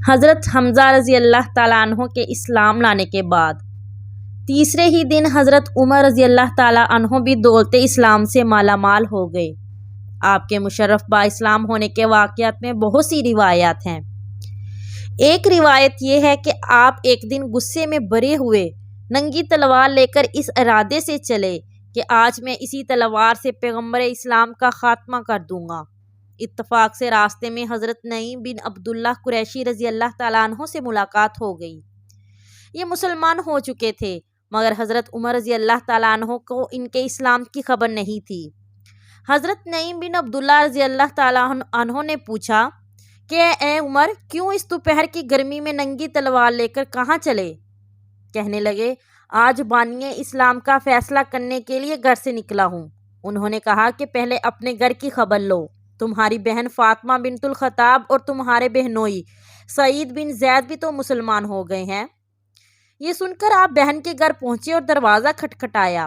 حضرت حمزہ رضی اللہ تعالیٰ عنہ کے اسلام لانے کے بعد تیسرے ہی دن حضرت عمر رضی اللہ تعالیٰ عنہ بھی دولت اسلام سے مالا مال ہو گئے۔ آپ کے مشرف با اسلام ہونے کے واقعات میں بہت سی روایات ہیں۔ ایک روایت یہ ہے کہ آپ ایک دن غصے میں بھرے ہوئے ننگی تلوار لے کر اس ارادے سے چلے کہ آج میں اسی تلوار سے پیغمبر اسلام کا خاتمہ کر دوں گا۔ اتفاق سے راستے میں حضرت نعیم بن عبداللہ قریشی رضی اللہ تعالیٰ عنہ سے ملاقات ہو گئی۔ یہ مسلمان ہو چکے تھے، مگر حضرت عمر رضی اللہ تعالیٰ عنہ کو ان کے اسلام کی خبر نہیں تھی۔ حضرت نعیم بن عبداللہ رضی اللہ تعالیٰ عنہ نے پوچھا کہ اے عمر، کیوں اس دوپہر کی گرمی میں ننگی تلوار لے کر کہاں چلے؟ کہنے لگے، آج بانی اسلام کا فیصلہ کرنے کے لیے گھر سے نکلا ہوں۔ انہوں نے کہا کہ پہلے اپنے گھر کی خبر لو، تمہاری بہن فاطمہ بنت الخطاب اور تمہارے بہنوئی سعید بن زید بھی تو مسلمان ہو گئے ہیں۔ یہ سن کر آپ بہن کے گھر پہنچے اور دروازہ کھٹکھٹایا۔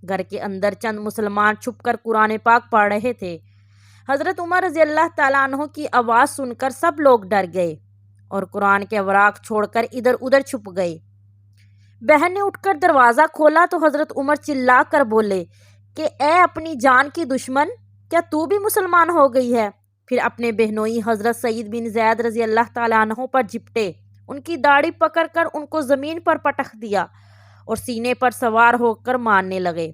گھر کے اندر چند مسلمان چھپ کر قرآن پاک پڑھ رہے تھے۔ حضرت عمر رضی اللہ تعالیٰ عنہ کی آواز سن کر سب لوگ ڈر گئے اور قرآن کے اوراق چھوڑ کر ادھر ادھر چھپ گئے۔ بہن نے اٹھ کر دروازہ کھولا تو حضرت عمر چلا کر بولے کہ اے اپنی جان کی دشمن، کیا تو بھی مسلمان ہو گئی ہے؟ پھر اپنے بہنوئی حضرت سعید بن زید رضی اللہ تعالیٰ عنہ پر جھپٹے، ان کی داڑھی پکڑ کر ان کو زمین پر پٹخ دیا اور سینے پر سوار ہو کر مارنے لگے۔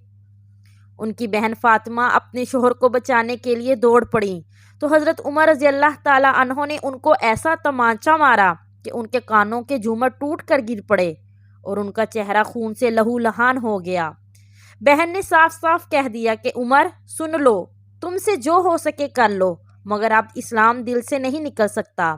ان کی بہن فاطمہ اپنے شوہر کو بچانے کے لیے دوڑ پڑیں تو حضرت عمر رضی اللہ تعالیٰ عنہ نے ان کو ایسا تمانچہ مارا کہ ان کے کانوں کے جھومر ٹوٹ کر گر پڑے اور ان کا چہرہ خون سے لہو لہان ہو گیا۔ بہن نے صاف صاف کہہ دیا کہ عمر سن لو، تم سے جو ہو سکے کر لو، مگر اب اسلام دل سے نہیں نکل سکتا۔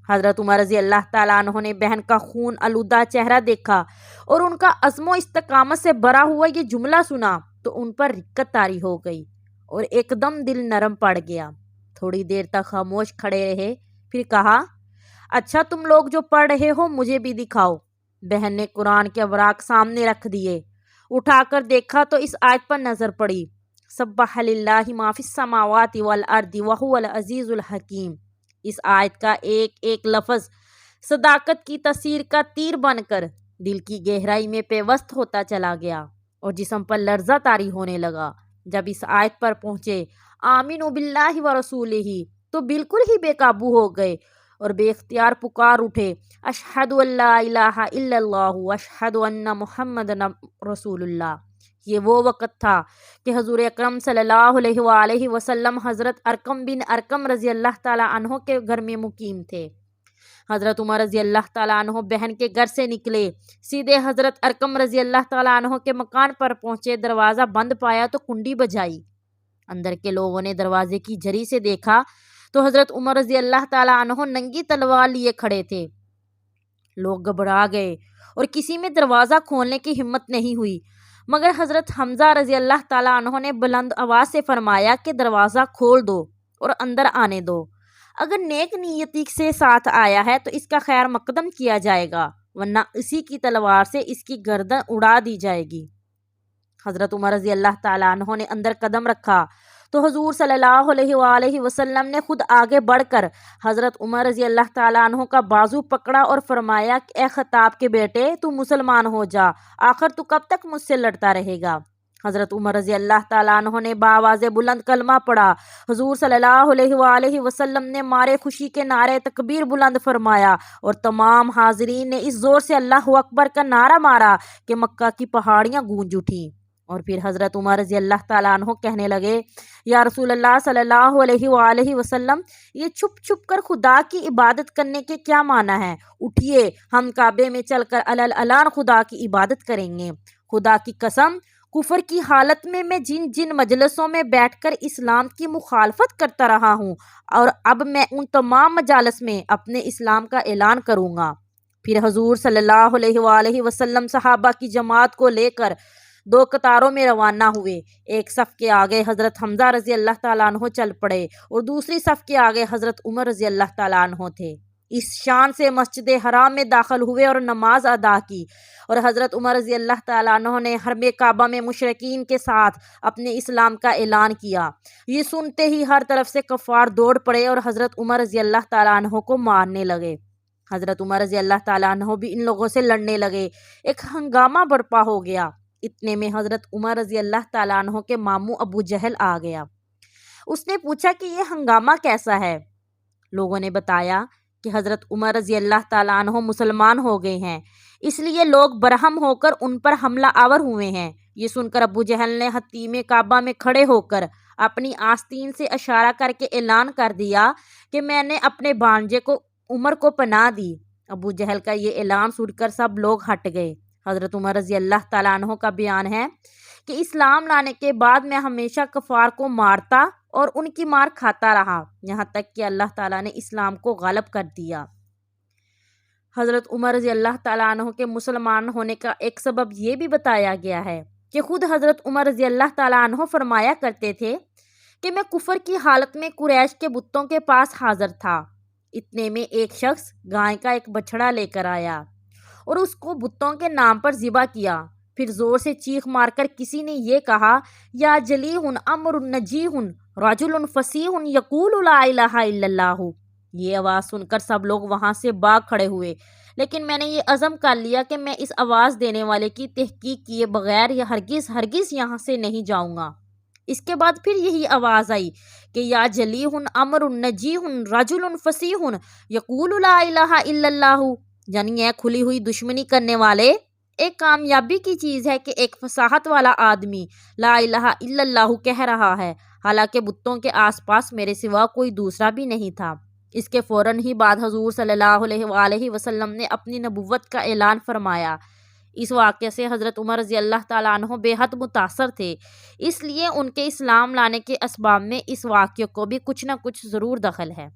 حضرت عمر رضی اللہ تعالیٰ عنہ نے بہن کا خون آلودہ چہرہ دیکھا اور ان کا عزم و استقامت سے بھرا ہوا یہ جملہ سنا تو ان پر رقت طاری ہو گئی اور ایک دم دل نرم پڑ گیا۔ تھوڑی دیر تک خاموش کھڑے رہے، پھر کہا، اچھا تم لوگ جو پڑھ رہے ہو مجھے بھی دکھاؤ۔ بہن نے قرآن کے اوراق سامنے رکھ دیے، اٹھا کر دیکھا تو اس آیت پر نظر پڑی، سبح للہ ما فی السماوات والارض وہو العزیز الحکیم۔ اس آیت کا ایک ایک لفظ صداقت کی تاثیر کا تیر بن کر دل کی گہرائی میں پیوست ہوتا چلا گیا اور جسم پر لرزہ طاری ہونے لگا۔ جب اس آیت پر پہنچے آمنوا باللہ ورسولہ تو بالکل ہی بے قابو ہو گئے اور بے اختیار پکار اٹھے، اشہد ان لا الہ الا اللہ واشہد ان محمدن رسول اللہ۔ یہ وہ وقت تھا کہ حضور اکرم صلی اللہ علیہ وآلہ وسلم حضرت ارقم بن ارقم رضی اللہ تعالیٰ عنہ کے گھر میں مقیم تھے۔ حضرت عمر رضی اللہ تعالیٰ عنہ بہن کے گھر سے نکلے، سیدھے حضرت ارقم رضی اللہ تعالیٰ عنہ کے مکان پر پہنچے، دروازہ بند پایا تو کنڈی بجائی۔ اندر کے لوگوں نے دروازے کی جھری سے دیکھا تو حضرت عمر رضی اللہ تعالیٰ عنہ ننگی تلوار لیے کھڑے تھے۔ لوگ گھبرا گئے اور کسی میں دروازہ کھولنے کی ہمت نہیں ہوئی، مگر حضرت حمزہ رضی اللہ تعالیٰ عنہ نے بلند آواز سے فرمایا کہ دروازہ کھول دو اور اندر آنے دو، اگر نیک نیتی سے ساتھ آیا ہے تو اس کا خیر مقدم کیا جائے گا، ورنہ اسی کی تلوار سے اس کی گردن اڑا دی جائے گی۔ حضرت عمر رضی اللہ تعالیٰ عنہ نے اندر قدم رکھا تو حضور صلی اللہ علیہ وآلہ وسلم نے خود آگے بڑھ کر حضرت عمر رضی اللہ تعالیٰ عنہ کا بازو پکڑا اور فرمایا کہ اے خطاب کے بیٹے، تو مسلمان ہو جا، آخر تو کب تک مجھ سے لڑتا رہے گا؟ حضرت عمر رضی اللہ تعالیٰ عنہ نے بآواز بلند کلمہ پڑھا۔ حضور صلی اللہ علیہ وآلہ وسلم نے مارے خوشی کے نعرے تکبیر بلند فرمایا اور تمام حاضرین نے اس زور سے اللہ اکبر کا نعرہ مارا کہ مکہ کی پہاڑیاں گونج اٹھیں۔ اور پھر حضرت عمر رضی اللہ تعالیٰ عنہ کہنے لگے، یا رسول اللہ صلی اللہ علیہ وآلہ وسلم، یہ چھپ چھپ کر خدا کی عبادت کرنے کے کیا معنی ہے؟ اٹھیے، ہم کعبے میں چل کر علن خدا کی عبادت کریں گے۔ خدا کی قسم، کفر کی حالت میں جن جن مجلسوں میں بیٹھ کر اسلام کی مخالفت کرتا رہا ہوں، اور اب میں ان تمام مجالس میں اپنے اسلام کا اعلان کروں گا۔ پھر حضور صلی اللہ علیہ وآلہ وسلم صحابہ کی جماعت کو لے کر دو قطاروں میں روانہ ہوئے۔ ایک صف کے آگے حضرت حمزہ رضی اللہ تعالیٰ عنہ چل پڑے اور دوسری صف کے آگے حضرت عمر رضی اللہ تعالیٰ عنہ تھے۔ اس شان سے مسجد حرام میں داخل ہوئے اور نماز ادا کی، اور حضرت عمر رضی اللہ تعالیٰ عنہ نے حرم کعبہ میں مشرکین کے ساتھ اپنے اسلام کا اعلان کیا۔ یہ سنتے ہی ہر طرف سے کفار دوڑ پڑے اور حضرت عمر رضی اللہ تعالیٰ عنہ کو مارنے لگے۔ حضرت عمر رضی اللہ تعالیٰ عنہ بھی ان لوگوں سے لڑنے لگے، ایک ہنگامہ برپا ہو گیا۔ اتنے میں حضرت عمر رضی اللہ تعالیٰ عنہ کے ماموں ابو جہل آ گیا۔ اس نے پوچھا کہ یہ ہنگامہ کیسا ہے؟ لوگوں نے بتایا کہ حضرت عمر رضی اللہ تعالیٰ عنہ مسلمان ہو گئے ہیں، اس لیے لوگ برہم ہو کر ان پر حملہ آور ہوئے ہیں۔ یہ سن کر ابو جہل نے حطیم کعبہ میں کھڑے ہو کر اپنی آستین سے اشارہ کر کے اعلان کر دیا کہ میں نے اپنے بھانجے کو عمر کو پناہ دی۔ ابو جہل کا یہ اعلان سن کر سب لوگ ہٹ گئے۔ حضرت عمر رضی اللہ تعالیٰ عنہ کا بیان ہے کہ اسلام لانے کے بعد میں ہمیشہ کفار کو مارتا اور ان کی مار کھاتا رہا، یہاں تک کہ اللہ تعالیٰ نے اسلام کو غالب کر دیا۔ حضرت عمر رضی اللہ تعالیٰ عنہ کے مسلمان ہونے کا ایک سبب یہ بھی بتایا گیا ہے کہ خود حضرت عمر رضی اللہ تعالیٰ عنہ فرمایا کرتے تھے کہ میں کفر کی حالت میں قریش کے بتوں کے پاس حاضر تھا۔ اتنے میں ایک شخص گائے کا ایک بچڑا لے کر آیا اور اس کو بتوں کے نام پر ذبح کیا، پھر زور سے چیخ مار کر کسی نے یہ کہا، یا جلیح امر نجیح رجل فصیح یقول لا الہ الا اللہ۔ یہ آواز سن کر سب لوگ وہاں سے بھاگ کھڑے ہوئے، لیکن میں نے یہ عزم کر لیا کہ میں اس آواز دینے والے کی تحقیق کیے بغیر یہ ہرگز یہاں سے نہیں جاؤں گا۔ اس کے بعد پھر یہی آواز آئی کہ یا جلیح امر نجیح رجل فصیح یقول لا الہ الا اللہ، یعنی یہ کھلی ہوئی دشمنی کرنے والے ایک کامیابی کی چیز ہے کہ ایک فصاحت والا آدمی لا الہ الا اللہ کہہ رہا ہے، حالانکہ بتوں کے آس پاس میرے سوا کوئی دوسرا بھی نہیں تھا۔ اس کے فوراً ہی بعد حضور صلی اللہ علیہ وآلہ وسلم نے اپنی نبوت کا اعلان فرمایا۔ اس واقعے سے حضرت عمر رضی اللہ تعالیٰ عنہ بے حد متاثر تھے، اس لیے ان کے اسلام لانے کے اسباب میں اس واقعے کو بھی کچھ نہ کچھ ضرور دخل ہے۔